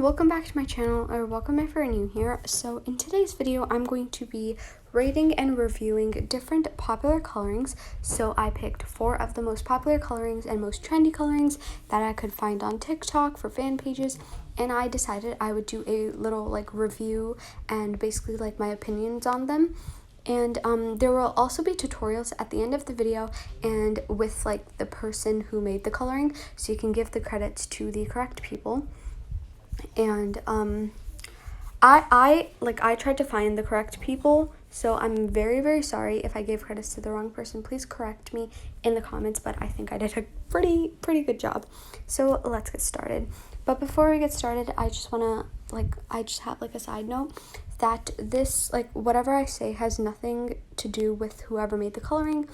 welcome back to my channel, or welcome if you're new here. So in today's video, I'm going to be rating and reviewing different popular colorings. So I picked 4 of the most popular colorings and most trendy colorings that I could find on TikTok for fan pages, and I decided I would do a little review and basically my opinions on them. And there will also be tutorials at the end of the video and with the person who made the coloring, so you can give the credits to the correct people. And I tried to find the correct people, so I'm very sorry if I gave credits to the wrong person. Please correct me in the comments, but I think I did a pretty good job. So let's get started. But before we get started, I just want to I just have a side note that this whatever I say has nothing to do with whoever made the coloring.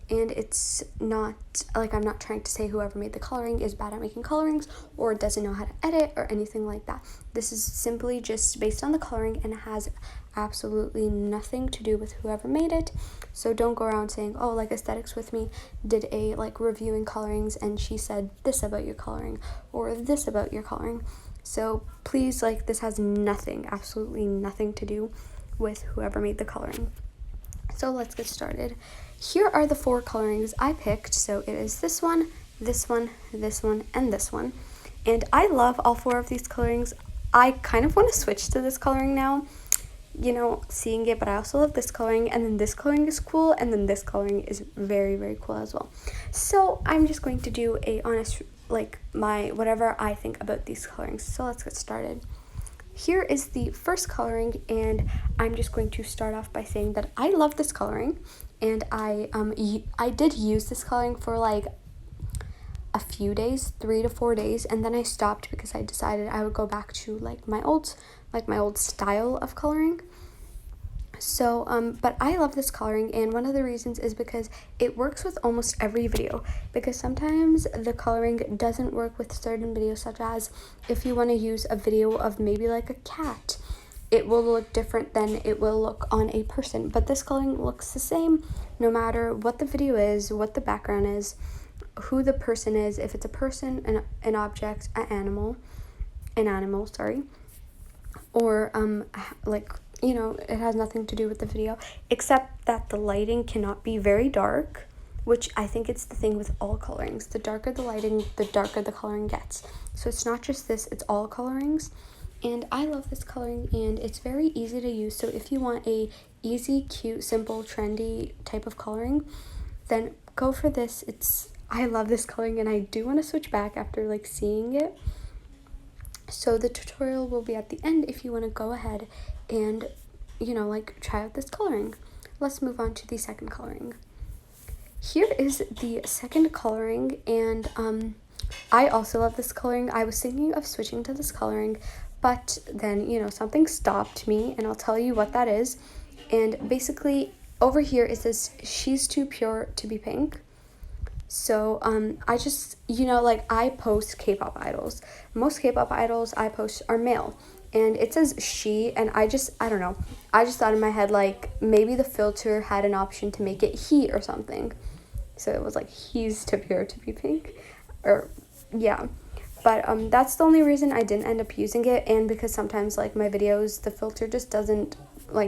And it's not I'm not trying to say whoever made the coloring is bad at making colorings or doesn't know how to edit or anything like that. This is simply just based on the coloring and it has absolutely nothing to do with whoever made it. So don't go around saying, oh, Aesthetics With Me did a reviewing colorings and she said this about your coloring or this about your coloring. So please, this has nothing, absolutely nothing to do with whoever made the coloring. So let's get started. Here are the 4 colorings I picked. So it is this one, this one, this one, and this one. And I love all 4 of these colorings. I kind of want to switch to this coloring now, seeing it, but I also love this coloring, and then this coloring is cool, and then this coloring is very cool as well. So I'm just going to do a honest, my whatever I think about these colorings. So let's get started. Here is the first coloring, and I'm just going to start off by saying that I love this coloring, and I did use this coloring for a few days, 3 to 4 days, and then I stopped because I decided I would go back to my old style of coloring. So but I love this coloring, and one of the reasons is because it works with almost every video, because sometimes the coloring doesn't work with certain videos, such as if you want to use a video of maybe a cat, it will look different than it will look on a person. But this coloring looks the same no matter what the video is, what the background is, who the person is, if it's a person, an object, an animal, sorry, or it has nothing to do with the video, except that the lighting cannot be very dark, which I think it's the thing with all colorings. The darker the lighting, the darker the coloring gets. So it's not just this, it's all colorings. And I love this coloring, and it's very easy to use. So if you want a easy, cute, simple, trendy type of coloring, then go for this. I love this coloring, and I do want to switch back after seeing it. So the tutorial will be at the end if you want to go ahead and try out this coloring. Let's move on to the second coloring. Here is the second coloring, and I also love this coloring. I was thinking of switching to this coloring, but then something stopped me, and I'll tell you what that is. And basically over here it says she's too pure to be pink. So I just I post K-pop idols. Most K-pop idols I post are male, and it says she, and I don't know, I just thought in my head maybe the filter had an option to make it he or something, so it was he's too pure to be pink, or yeah. But that's the only reason I didn't end up using it, and because sometimes my videos, the filter just doesn't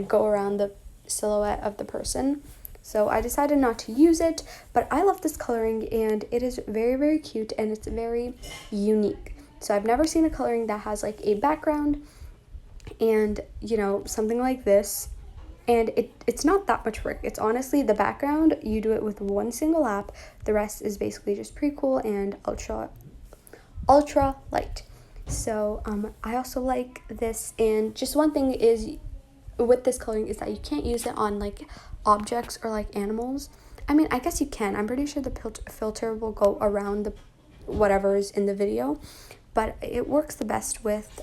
go around the silhouette of the person. So I decided not to use it, but I love this coloring, and it is very cute, and it's very unique. So I've never seen a coloring that has a background and something like this, and it's not that much work. It's honestly the background, you do it with one single app. The rest is basically just pre-cool and ultra light. So I also like this, and just one thing is with this coloring is that you can't use it on objects or animals. I mean, I guess you can. I'm pretty sure the filter will go around the whatever's in the video, but it works the best with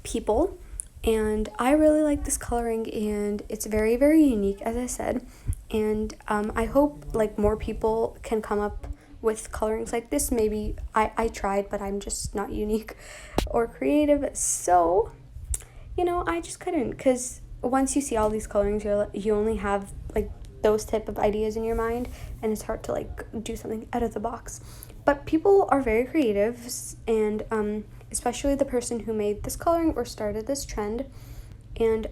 people. And I really like this coloring, and it's very unique, as I said. And I hope more people can come up with colorings like this. Maybe I tried, but I'm just not unique or creative, so I just couldn't, because once you see all these colorings, you only have those type of ideas in your mind, and it's hard to do something out of the box. But people are very creative, and especially the person who made this coloring or started this trend. And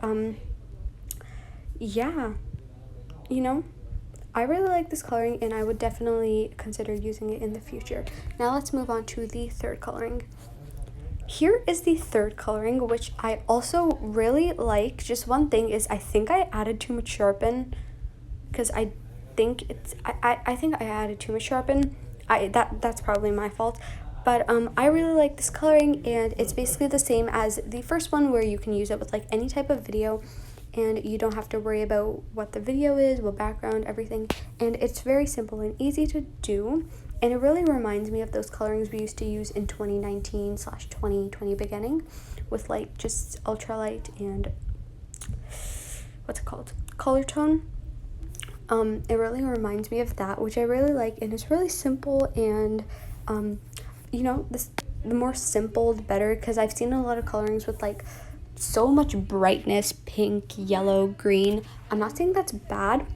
yeah, you know, I really like this coloring and I would definitely consider using it in the future. Now let's move on to the third coloring. Here is the third coloring, which I also really like. Just one thing is I think I added too much sharpen, because I think I added too much sharpen. That's probably my fault. But I really like this coloring, and it's basically the same as the first one, where you can use it with like any type of video and you don't have to worry about what the video is, what background, everything. And it's very simple and easy to do. And it really reminds me of those colorings we used to use in 2019/2020 beginning, with like just ultralight and what's it called? Color tone. It really reminds me of that, which I really like, and it's really simple. And you know, the more simple the better, because I've seen a lot of colorings with like so much brightness, pink, yellow, green. I'm not saying that's bad,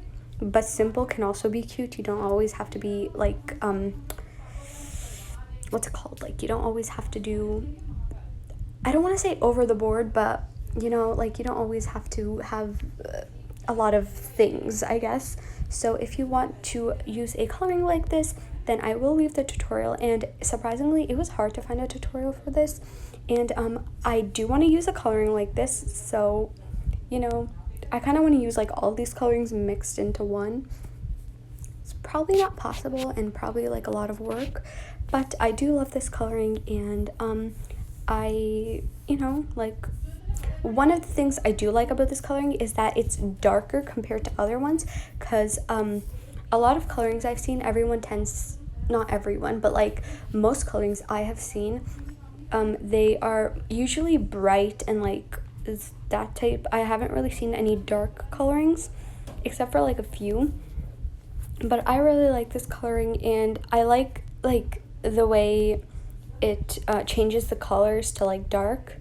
but simple can also be cute. You don't always have to be like what's it called, like you don't always have to do, I don't want to say over the board, but you know, like you don't always have to have a lot of things, I guess. So if you want to use a coloring like this, then I will leave the tutorial. And surprisingly, it was hard to find a tutorial for this, and I do want to use a coloring like this, so you know, I kind of want to use like all these colorings mixed into one. It's probably not possible and probably like a lot of work, but I do love this coloring. And I, you know, like one of the things I do like about this coloring is that it's darker compared to other ones, because a lot of colorings I've seen, everyone tends, not everyone, but like most colorings I have seen, they are usually bright and like that type. I haven't really seen any dark colorings except for like a few, but I really like this coloring, and I like the way it changes the colors to like dark,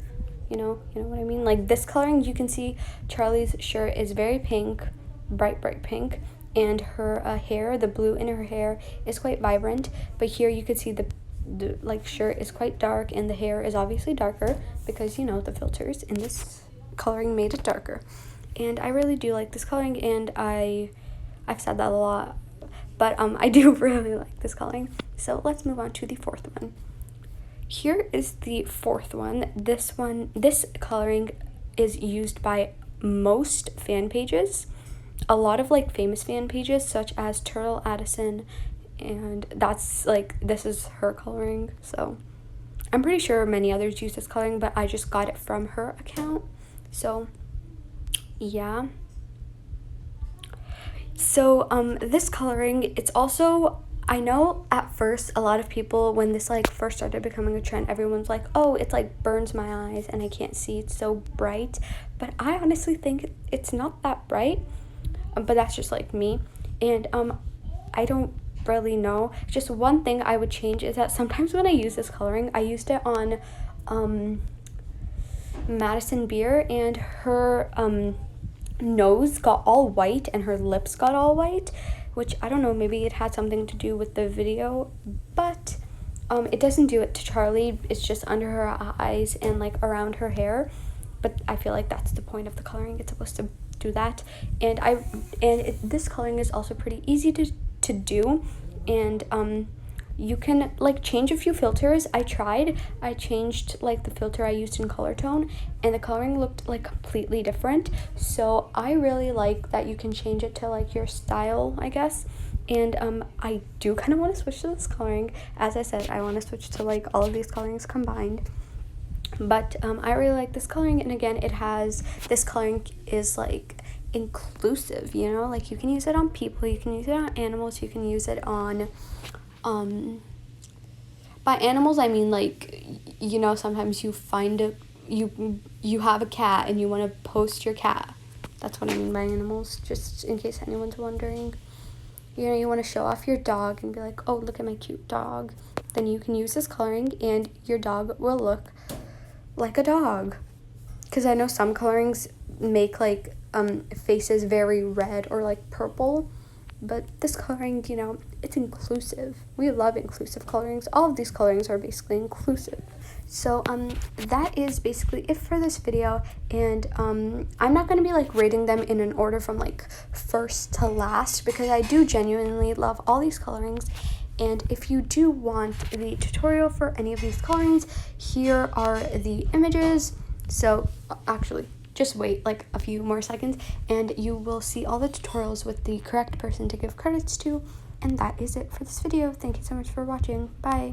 you know what I mean. Like this coloring, you can see Charlie's shirt is very pink, bright pink, and her hair, the blue in her hair is quite vibrant, but here you could see the like shirt is quite dark and the hair is obviously darker, because you know the filters in this coloring made it darker. And I really do like this coloring, and I've said that a lot, but I do really like this coloring. So let's move on to the fourth one. Here is the fourth one. This coloring is used by most fan pages, a lot of like famous fan pages such as Turtle Addison, and that's like, this is her coloring. So I'm pretty sure many others use this coloring, but I just got it from her account. So yeah. So this coloring, it's also, I know at first a lot of people, when this like first started becoming a trend, everyone's like, oh, it's like burns my eyes and I can't see, it's so bright. But I honestly think it's not that bright, but that's just like me. And I don't really know. Just one thing I would change is that sometimes when I use this coloring, I used it on Madison Beer, and her nose got all white and her lips got all white, which I don't know, maybe it had something to do with the video, but it doesn't do it to Charlie. It's just under her eyes and like around her hair, but I feel like that's the point of the coloring. It's supposed to do that. And this coloring is also pretty easy to do, and you can like change a few filters. I changed like the filter I used in color tone, and the coloring looked like completely different. So I really like that you can change it to like your style, I guess. And I do kind of want to switch to this coloring. As I said, I want to switch to like all of these colorings combined, but I really like this coloring. And again, this coloring is like inclusive, you know, like you can use it on people, you can use it on animals, you can use it on by animals I mean like, you know, sometimes you find you have a cat and you want to post your cat. That's what I mean by animals, just in case anyone's wondering. You know, you want to show off your dog and be like, oh, look at my cute dog. Then you can use this coloring and your dog will look like a dog. Because I know some colorings make like faces very red or like purple, but this coloring, you know, it's inclusive. We love inclusive colorings. All of these colorings are basically inclusive. So that is basically it for this video, and I'm not going to be like rating them in an order from like first to last, because I do genuinely love all these colorings. And if you do want the tutorial for any of these colorings, here are the images. So actually, just wait like a few more seconds and you will see all the tutorials with the correct person to give credits to. And that is it for this video. Thank you so much for watching. Bye.